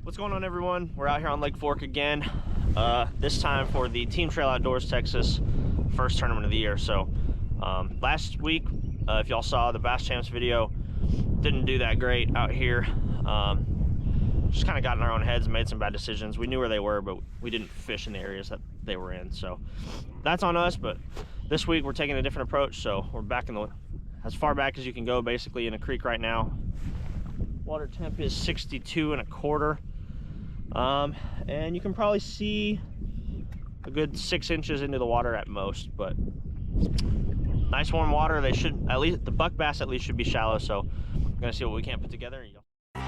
What's going on, everyone? We're out here on Lake Fork again, this time for the Team Trail Outdoors Texas first tournament of the year. So last week, if y'all saw the Bass Champs video, didn't do that great out here. Just kind of got in our own heads and made some bad decisions. We knew where they were, but we didn't fish in the areas that they were in. So that's on us, but this week we're taking a different approach. So we're back in the, as far back as you can go, basically in a creek right now. Water temp is 62.25. And you can probably see a good 6 inches into the water at most, but nice warm water. They should, at least the buck bass at least should be shallow, so we're gonna see what we can put together. Nope.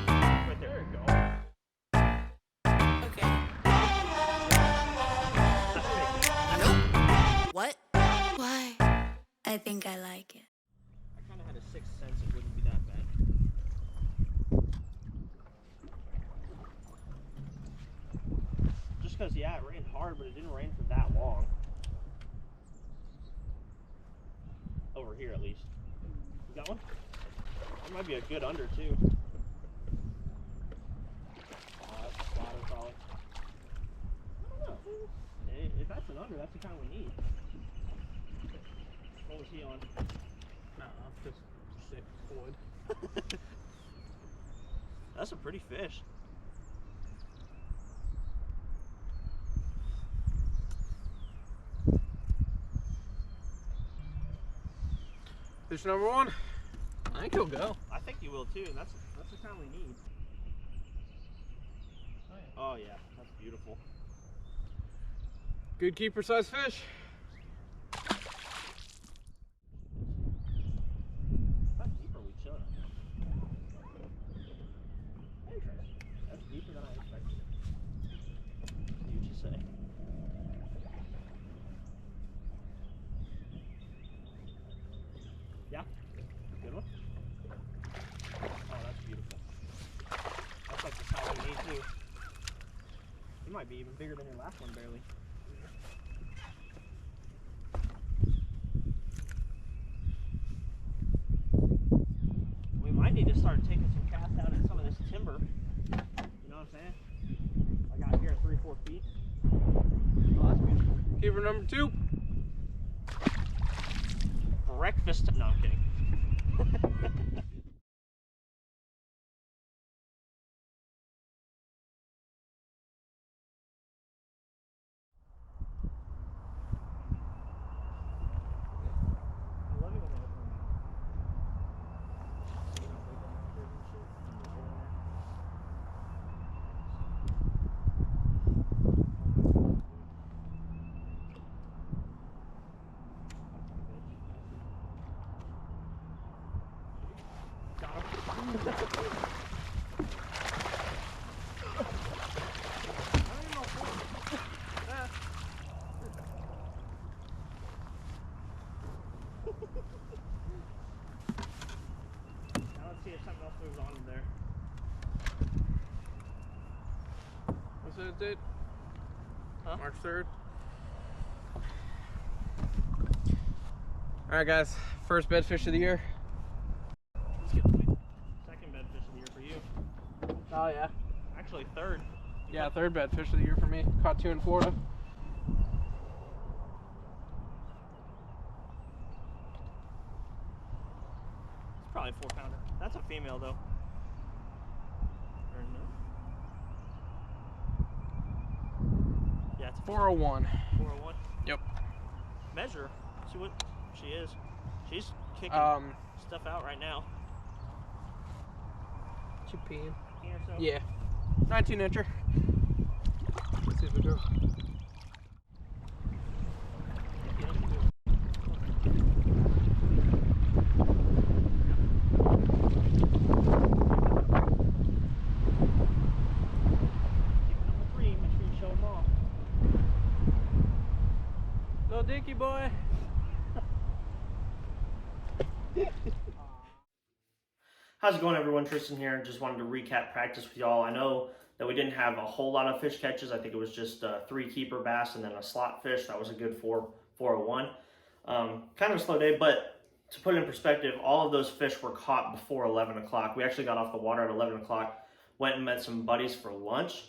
Right there you go. Okay. Nope. What? Why? I think I like it. I kind of had a sixth sense it wouldn't be that bad. Just because, yeah, it rained hard, but it didn't rain for that long. Over here, at least. You got one? That might be a good under, too. That's a spotter, probably. I don't know. If that's an under, that's the kind we need. What was he on? No, just sick wood. That's a pretty fish. Fish number one. I think he'll go. I think you will too, and that's the kind we need. Oh yeah, that's beautiful. Good keeper size fish. How deep are we chilling? Interesting. That's deeper than I expected. See what you say. Yeah? Good one? Oh, that's beautiful. That's like the size we need too. He might be even bigger than your last one, barely. We might need to start taking some casts out in some of this timber. You know what I'm saying? Like out here at 3-4 feet. Oh, that's beautiful. Keeper number two. Breakfast. No, I'm kidding. Now let's see if something else moves on in there. What's that date? Huh? March 3rd. Alright guys, first bed fish of the year. Let's get the second bed fish of the year for you. Oh yeah. Actually, third. Yeah, third bed fish of the year for me. Caught 2 in Florida. It's probably a 4-pounder. That's a female though. Or no? Yeah, it's a 401. 401. Yep. Measure. See what she is. She's kicking stuff out right now. She peeing. Or so. Yeah. 19 incher. Let's see if we go. Little dinky boy. How's it going, everyone? Tristan here. Just wanted to recap practice with y'all. I know that we didn't have a whole lot of fish catches. I think it was just 3 keeper bass and then a slot fish. That was a good 401. Kind of a slow day, but to put it in perspective, all of those fish were caught before 11 o'clock. We actually got off the water at 11 o'clock, went and met some buddies for lunch.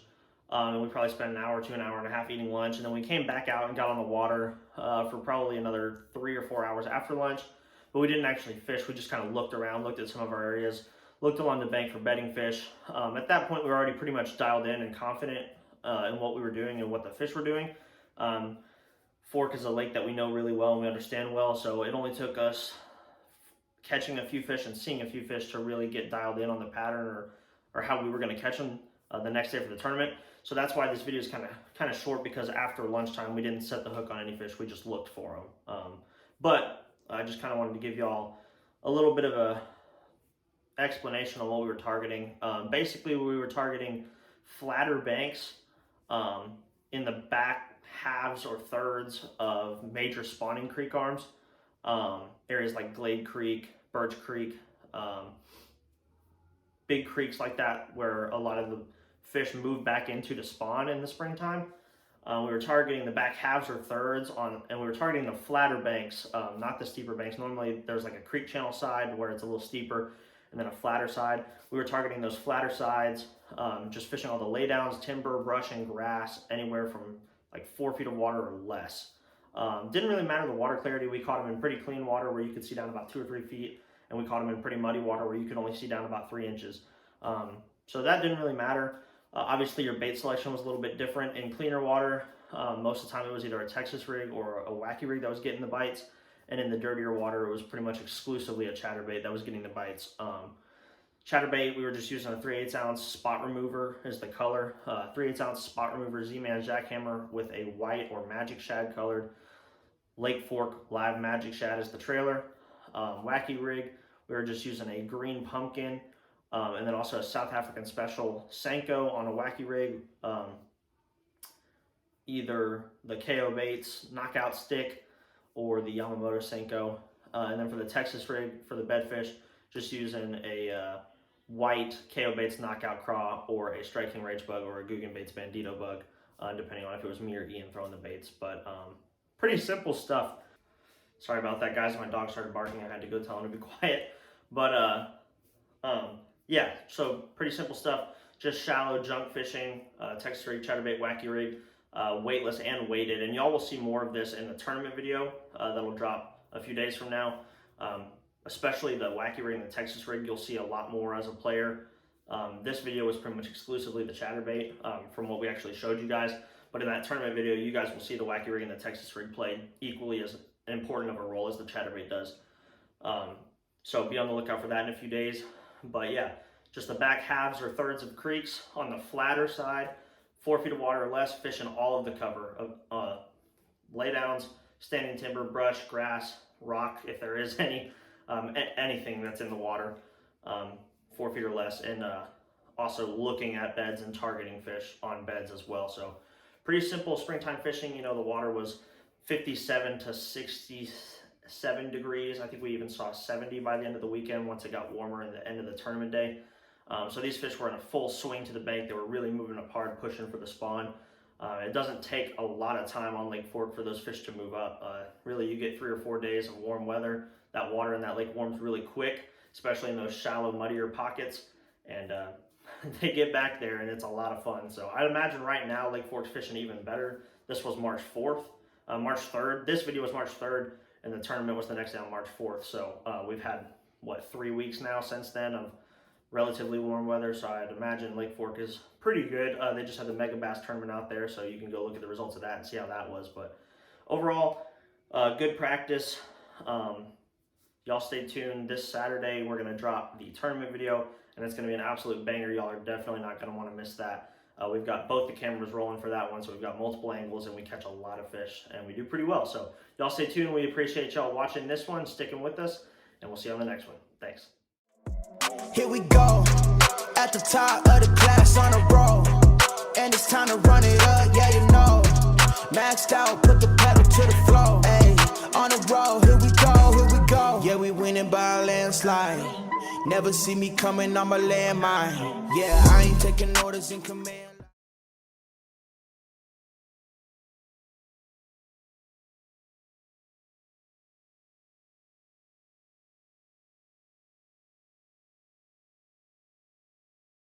And we probably spent an hour to an hour and a half eating lunch. And then we came back out and got on the water for probably another 3 or 4 hours after lunch. But we didn't actually fish. We just kind of looked around, looked at some of our areas, looked along the bank for bedding fish. At that point, we were already pretty much dialed in and confident in what we were doing and what the fish were doing. Fork is a lake that we know really well and we understand well, so it only took us catching a few fish and seeing a few fish to really get dialed in on the pattern or how we were going to catch them the next day for the tournament. So that's why this video is kind of short, because after lunchtime we didn't set the hook on any fish, we just looked for them. But I just kind of wanted to give y'all a little bit of a explanation on what we were targeting. Basically, we were targeting flatter banks in the back halves or thirds of major spawning creek arms, areas like Glade Creek, Birch Creek, big creeks like that where a lot of the fish move back into to spawn in the springtime. We were targeting the back halves or thirds and we were targeting the flatter banks, not the steeper banks. Normally there's like a creek channel side where it's a little steeper and then a flatter side. We were targeting those flatter sides, just fishing all the laydowns, timber, brush, and grass, anywhere from like 4 feet of water or less. Didn't really matter the water clarity. We caught them in pretty clean water where you could see down about 2 or 3 feet, and we caught them in pretty muddy water where you could only see down about 3 inches. So that didn't really matter. Obviously your bait selection was a little bit different. In cleaner water, most of the time it was either a Texas rig or a wacky rig that was getting the bites, and in the dirtier water it was pretty much exclusively a chatterbait that was getting the bites. Chatterbait, we were just using a 3/8 ounce spot remover is the color. 3/8 ounce spot remover Z-Man jackhammer with a white or magic shad colored Lake Fork live magic shad is the trailer. Wacky rig, we were just using a green pumpkin, and then also a South African special Senko on a wacky rig. Either the KO Baits knockout stick or the Yamamoto Senko. And then for the Texas rig, for the bedfish, just using a white KO Baits knockout craw or a Striking Rage bug or a Guggen Baits Bandito bug, depending on if it was me or Ian throwing the baits. But pretty simple stuff. Sorry about that, guys. My dog started barking. I had to go tell him to be quiet. But yeah, so pretty simple stuff. Just shallow junk fishing, Texas rig, chatterbait, wacky rig, weightless and weighted. And y'all will see more of this in the tournament video that'll drop a few days from now. Especially the wacky rig and the Texas rig, you'll see a lot more as a player. This video was pretty much exclusively the chatterbait from what we actually showed you guys. But in that tournament video, you guys will see the wacky rig and the Texas rig played equally as important of a role as the chatterbait does. So be on the lookout for that in a few days. But yeah, just the back halves or thirds of creeks on the flatter side, 4 feet of water or less, fishing all of the cover of laydowns, standing timber, brush, grass, rock, if there is any. Anything that's in the water, 4 feet or less, and also looking at beds and targeting fish on beds as well. So pretty simple springtime fishing. You know, the water was 57 to 67 degrees. I think we even saw 70 by the end of the weekend once it got warmer in the end of the tournament day. So these fish were in a full swing to the bank. They were really moving apart, pushing for the spawn. It doesn't take a lot of time on Lake Fork for those fish to move up. Really, you get 3 or 4 days of warm weather. That water in that lake warms really quick, especially in those shallow, muddier pockets. And they get back there and it's a lot of fun. So I'd imagine right now Lake Fork's fishing even better. This was March 4th, March 3rd. This video was March 3rd and the tournament was the next day on March 4th. So we've had, what, 3 weeks now since then of relatively warm weather. So I'd imagine Lake Fork is pretty good. They just had the Mega Bass tournament out there, so you can go look at the results of that and see how that was. But overall, good practice. Y'all stay tuned. This Saturday, we're going to drop the tournament video, and it's going to be an absolute banger. Y'all are definitely not going to want to miss that. We've got both the cameras rolling for that one, so we've got multiple angles, and we catch a lot of fish, and we do pretty well. So y'all stay tuned. We appreciate y'all watching this one, sticking with us, and we'll see you on the next one. Thanks. Here we go, at the top of the class on a roll, and it's time to run it up, yeah, you know. Maxed out, put the pedal to the floor, ayy. On the road, here we go, yeah, we winning by a landslide. Never see me coming on my landmine. Yeah, I ain't taking orders in command.